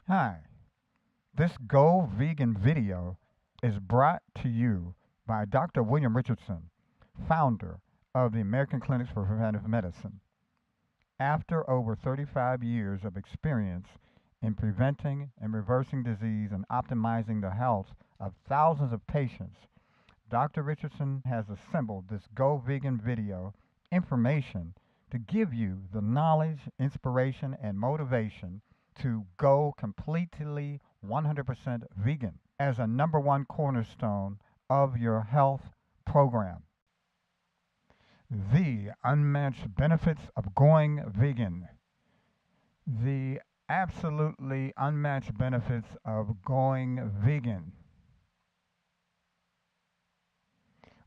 Hi, this Go Vegan video is brought to you by Dr. William Richardson, founder of the American Clinics for Preventive Medicine. After over 35 years of experience in preventing and reversing disease and optimizing the health of thousands of patients, Dr. Richardson has assembled this Go Vegan video information to give you the knowledge, inspiration, and motivation to go completely 100% vegan as a number one cornerstone of your health program. The unmatched benefits of going vegan. The absolutely unmatched benefits of going vegan.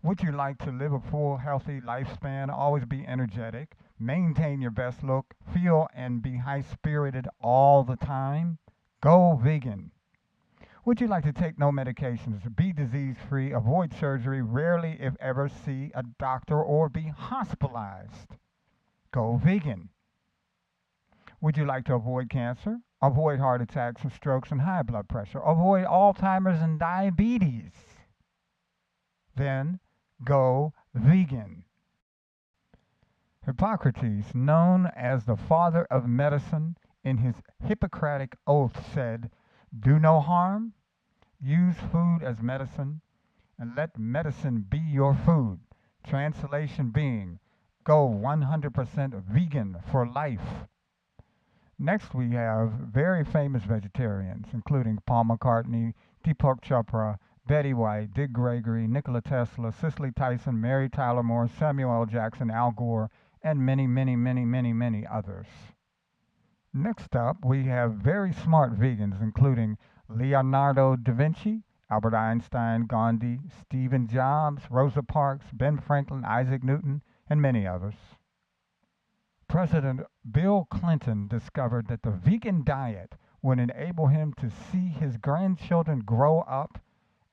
Would you like to live a full, healthy lifespan, always be energetic, maintain your best look, feel and be high spirited all the time? Go vegan. Would you like to take no medications, be disease free, avoid surgery, rarely, if ever, see a doctor or be hospitalized? Go vegan. Would you like to avoid cancer, avoid heart attacks and strokes and high blood pressure, avoid Alzheimer's and diabetes? Then go vegan. Hippocrates, known as the father of medicine, in his Hippocratic oath said, "Do no harm, use food as medicine, and let medicine be your food." Translation being, go 100% vegan for life. Next, we have very famous vegetarians, including Paul McCartney, Deepak Chopra, Betty White, Dick Gregory, Nikola Tesla, Cicely Tyson, Mary Tyler Moore, Samuel L. Jackson, Al Gore, and many, many, many, many, many others. Next up, we have very smart vegans, including Leonardo da Vinci, Albert Einstein, Gandhi, Stephen Jobs, Rosa Parks, Ben Franklin, Isaac Newton, and many others. President Bill Clinton discovered that the vegan diet would enable him to see his grandchildren grow up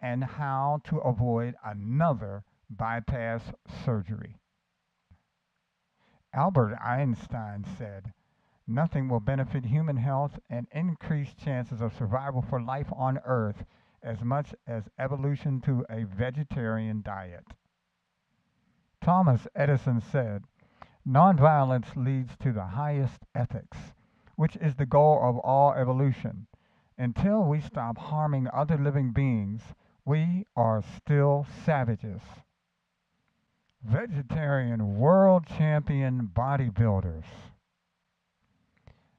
and how to avoid another bypass surgery. Albert Einstein said, "Nothing will benefit human health and increase chances of survival for life on Earth as much as evolution to a vegetarian diet." Thomas Edison said, "Nonviolence leads to the highest ethics, which is the goal of all evolution. Until we stop harming other living beings, we are still savages." Vegetarian world champion bodybuilders.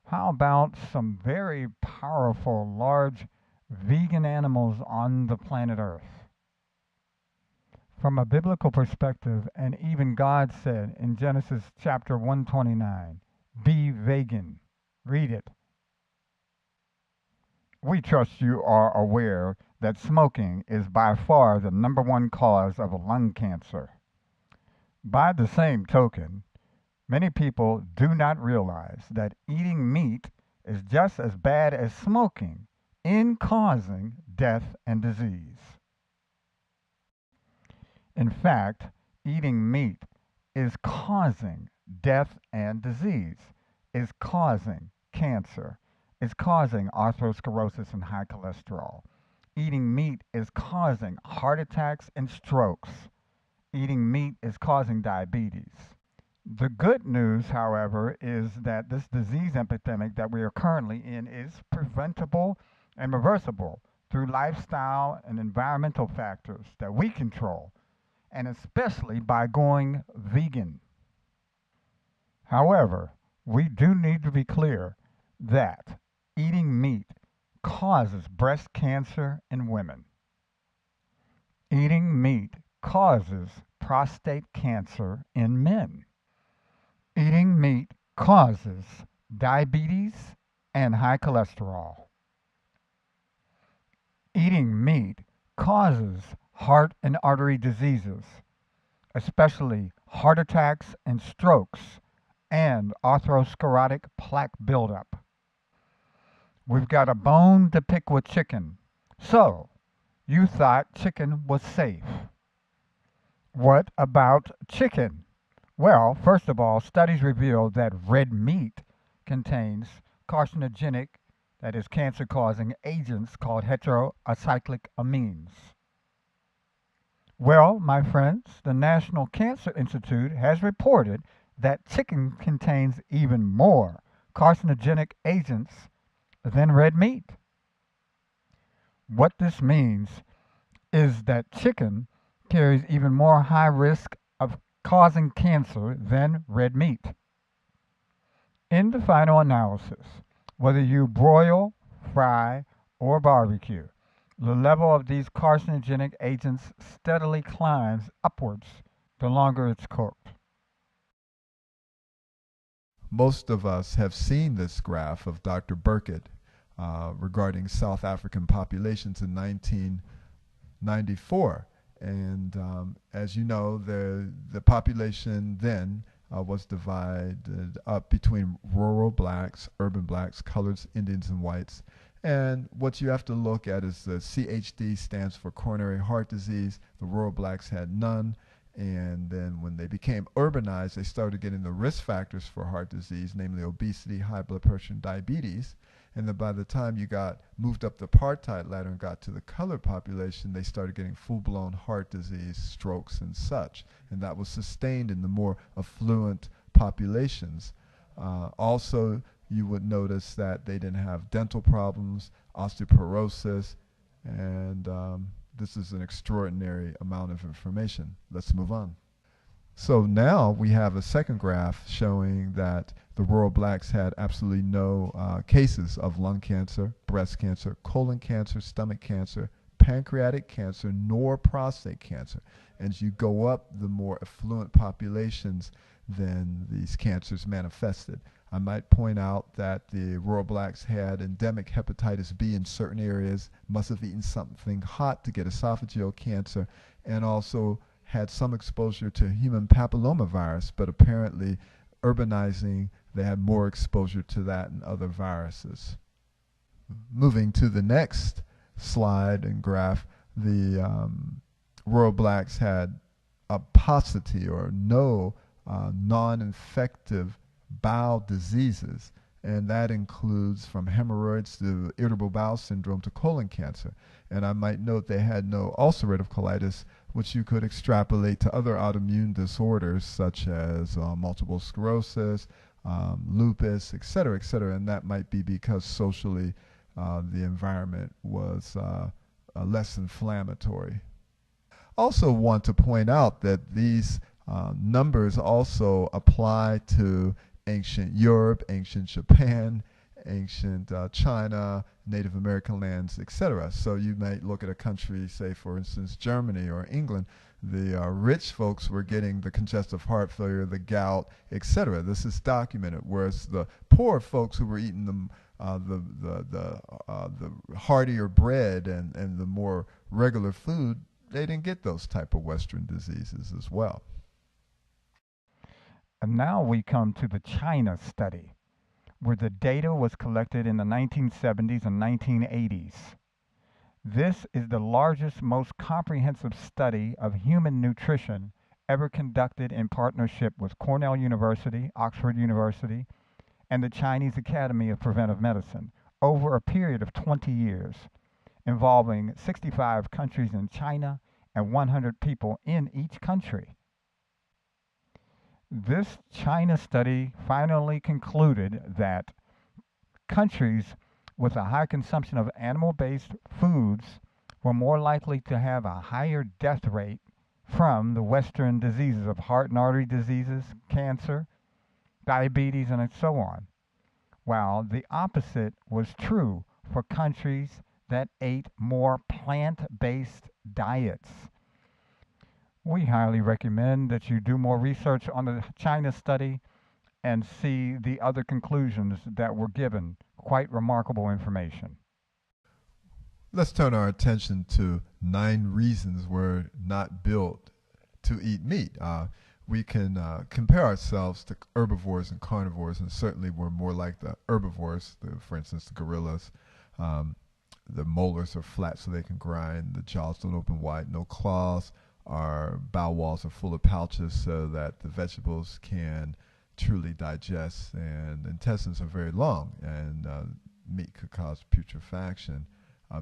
How about some very powerful, large vegan animals on the planet Earth? From a biblical perspective, and even God said in Genesis chapter 129, "Be vegan." Read it. We trust you are aware that smoking is by far the number one cause of lung cancer. By the same token, many people do not realize that eating meat is just as bad as smoking in causing death and disease. In fact, eating meat is causing death and disease, is causing cancer, is causing atherosclerosis and high cholesterol. Eating meat is causing heart attacks and strokes. Eating meat is causing diabetes. The good news, however, is that this disease epidemic that we are currently in is preventable and reversible through lifestyle and environmental factors that we control, and especially by going vegan. However, we do need to be clear that eating meat causes breast cancer in women. Eating meat causes prostate cancer in men. Eating meat causes diabetes and high cholesterol. Eating meat causes heart and artery diseases, especially heart attacks and strokes and atherosclerotic plaque buildup. We've got a bone to pick with chicken. So, you thought chicken was safe. What about chicken? Well, first of all, studies reveal that red meat contains carcinogenic that is cancer-causing agents called heteroacyclic amines. Well, my friends, the National Cancer Institute has reported that chicken contains even more carcinogenic agents than red meat. What this means is that chicken carries even more high risk of causing cancer than red meat. In the final analysis, whether you broil, fry, or barbecue, the level of these carcinogenic agents steadily climbs upwards the longer it's cooked. Most of us have seen this graph of Dr. Burkitt regarding South African populations in 1994. And as you know, the population then was divided up between rural blacks, urban blacks, coloreds, Indians, and whites. And what you have to look at is the CHD stands for coronary heart disease. The rural blacks had none. And then when they became urbanized, they started getting the risk factors for heart disease, namely obesity, high blood pressure, and diabetes. And then by the time you moved up the apartheid ladder and got to the colored population, they started getting full-blown heart disease, strokes, and such. And that was sustained in the more affluent populations. Also, you would notice that they didn't have dental problems, osteoporosis, and this is an extraordinary amount of information. Let's move on. So now we have a second graph showing that the rural blacks had absolutely no cases of lung cancer, breast cancer, colon cancer, stomach cancer, pancreatic cancer, nor prostate cancer. And as you go up, the more affluent populations, then these cancers manifested. I might point out that the rural blacks had endemic hepatitis B in certain areas, must have eaten something hot to get esophageal cancer, and also had some exposure to human papillomavirus, but apparently urbanizing, they had more exposure to that and other viruses. Moving to the next slide and graph, the rural blacks had a paucity or no non-infective bowel diseases, and that includes from hemorrhoids to irritable bowel syndrome to colon cancer. And I might note they had no ulcerative colitis, which you could extrapolate to other autoimmune disorders such as multiple sclerosis, lupus, etc., etc. And that might be because socially the environment was less inflammatory. Also want to point out that these numbers also apply to ancient Europe, ancient Japan, ancient China, Native American lands, etc. So you might look at a country, say for instance Germany or England, the rich folks were getting the congestive heart failure, the gout, etc. This is documented, whereas the poor folks who were eating the heartier bread and the more regular food, they didn't get those type of Western diseases as well. And now we come to the China study, where the data was collected in the 1970s and 1980s. This is the largest, most comprehensive study of human nutrition ever conducted in partnership with Cornell University, Oxford University, and the Chinese Academy of Preventive Medicine over a period of 20 years, involving 65 countries in China and 100 people in each country. This China study finally concluded that countries with a high consumption of animal-based foods were more likely to have a higher death rate from the Western diseases of heart and artery diseases, cancer, diabetes, and so on, while the opposite was true for countries that ate more plant-based diets. We highly recommend that you do more research on the China study and see the other conclusions that were given. Quite remarkable information. Let's turn our attention to 9 reasons we're not built to eat meat. We can compare ourselves to herbivores and carnivores, and certainly we're more like the herbivores, for instance, the gorillas. The molars are flat so they can grind, the jaws don't open wide, no claws. Our bowel walls are full of pouches so that the vegetables can truly digest, and intestines are very long, and meat could cause putrefaction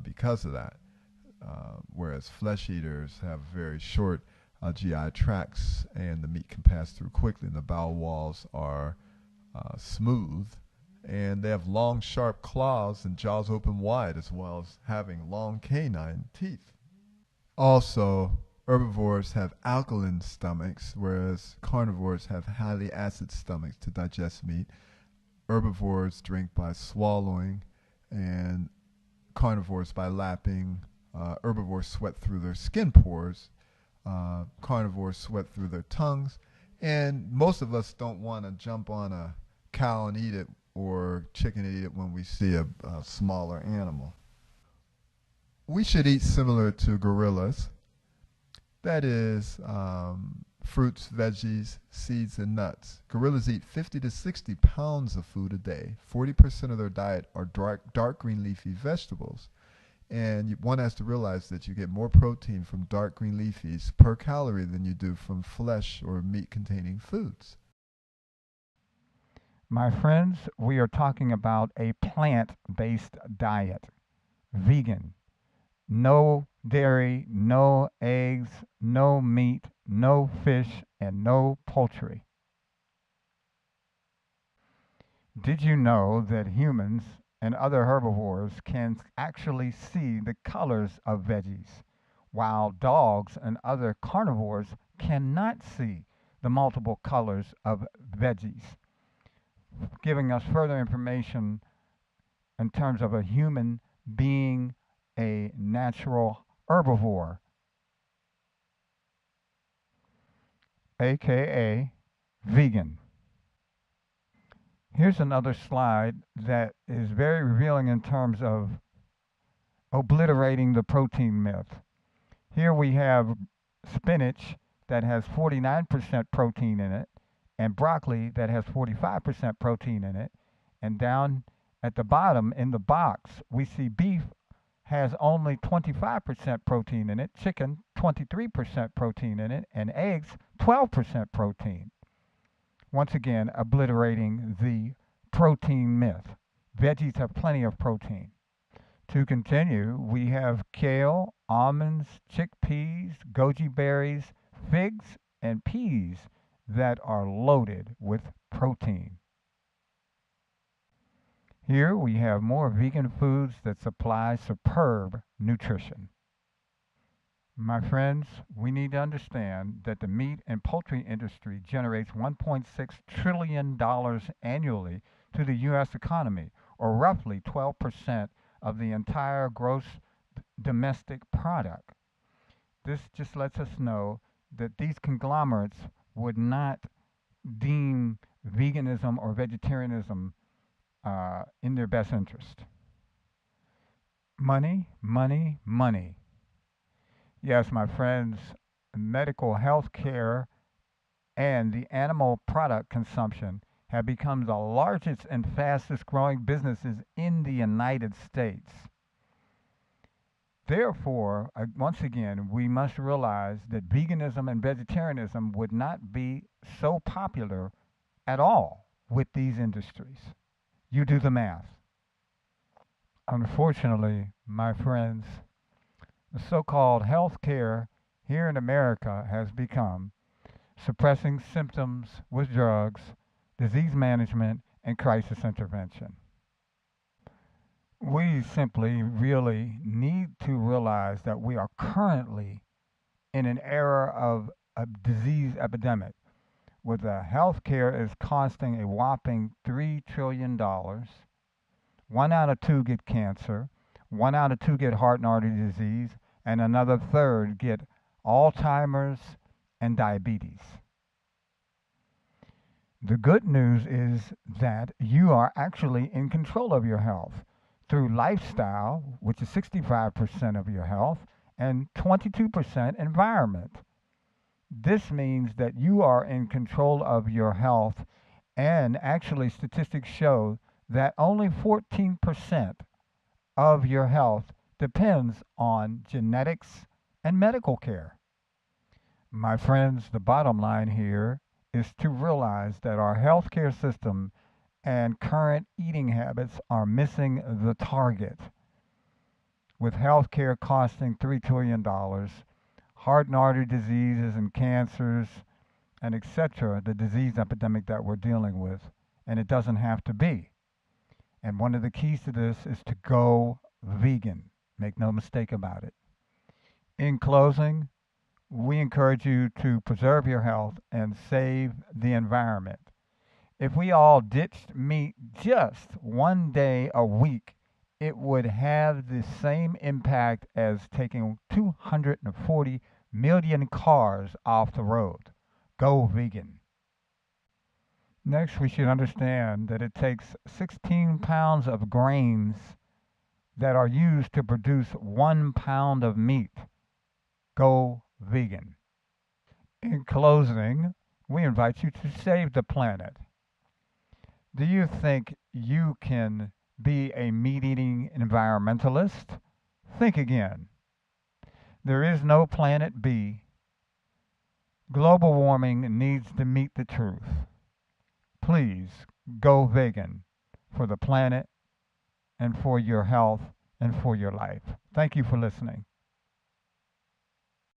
because of that. Whereas flesh eaters have very short GI tracts, and the meat can pass through quickly, and the bowel walls are smooth, and they have long, sharp claws and jaws open wide, as well as having long canine teeth. Also, herbivores have alkaline stomachs, whereas carnivores have highly acid stomachs to digest meat. Herbivores drink by swallowing, and carnivores by lapping. Herbivores sweat through their skin pores. Carnivores sweat through their tongues. And most of us don't want to jump on a cow and eat it, or chicken and eat it when we see a smaller animal. We should eat similar to gorillas. That is, fruits, veggies, seeds, and nuts. Gorillas eat 50 to 60 pounds of food a day. 40% of their diet are dark green leafy vegetables. And one has to realize that you get more protein from dark green leafies per calorie than you do from flesh or meat-containing foods. My friends, we are talking about a plant-based diet. Vegan. No dairy, no eggs, no meat, no fish, and no poultry. Did you know that humans and other herbivores can actually see the colors of veggies, while dogs and other carnivores cannot see the multiple colors of veggies, giving us further information in terms of a human being a natural herbivore, aka vegan. Here's another slide that is very revealing in terms of obliterating the protein myth. Here we have spinach that has 49% protein in it, and broccoli that has 45% protein in it. And down at the bottom in the box, we see beef has only 25% protein in it, chicken 23% protein in it, and eggs 12% protein. Once again, obliterating the protein myth. Veggies have plenty of protein. To continue, we have kale, almonds, chickpeas, goji berries, figs, and peas that are loaded with protein. Here we have more vegan foods that supply superb nutrition. My friends, we need to understand that the meat and poultry industry generates $1.6 trillion annually to the U.S. economy, or roughly 12% of the entire gross domestic product. This just lets us know that these conglomerates would not deem veganism or vegetarianism in their best interest. Money, money, money. Yes, my friends, medical health care and the animal product consumption have become the largest and fastest growing businesses in the United States. Therefore, once again, we must realize that veganism and vegetarianism would not be so popular at all with these industries. You do the math. Unfortunately, my friends, the so-called health care here in America has become suppressing symptoms with drugs, disease management, and crisis intervention. We simply really need to realize that we are currently in an era of a disease epidemic, where the healthcare is costing a whopping $3 trillion. 1 out of 2 get cancer, 1 out of 2 get heart and artery disease, and another third get Alzheimer's and diabetes. The good news is that you are actually in control of your health through lifestyle, which is 65% of your health, and 22% environment. This means that you are in control of your health, and actually statistics show that only 14% of your health depends on genetics and medical care. My friends, the bottom line here is to realize that our healthcare system and current eating habits are missing the target, with healthcare costing $3 trillion, heart and artery diseases and cancers, and etc., the disease epidemic that we're dealing with. And it doesn't have to be. And one of the keys to this is to go vegan. Make no mistake about it. In closing, we encourage you to preserve your health and save the environment. If we all ditched meat just one day a week, it would have the same impact as taking 240 million cars off the road. Go vegan. Next, we should understand that it takes 16 pounds of grains that are used to produce 1 pound of meat. Go vegan. In closing, we invite you to save the planet. Do you think you can be a meat eating environmentalist? Think again. There is no planet B. Global warming needs to meet the truth. Please go vegan for the planet and for your health and for your life. Thank you for listening.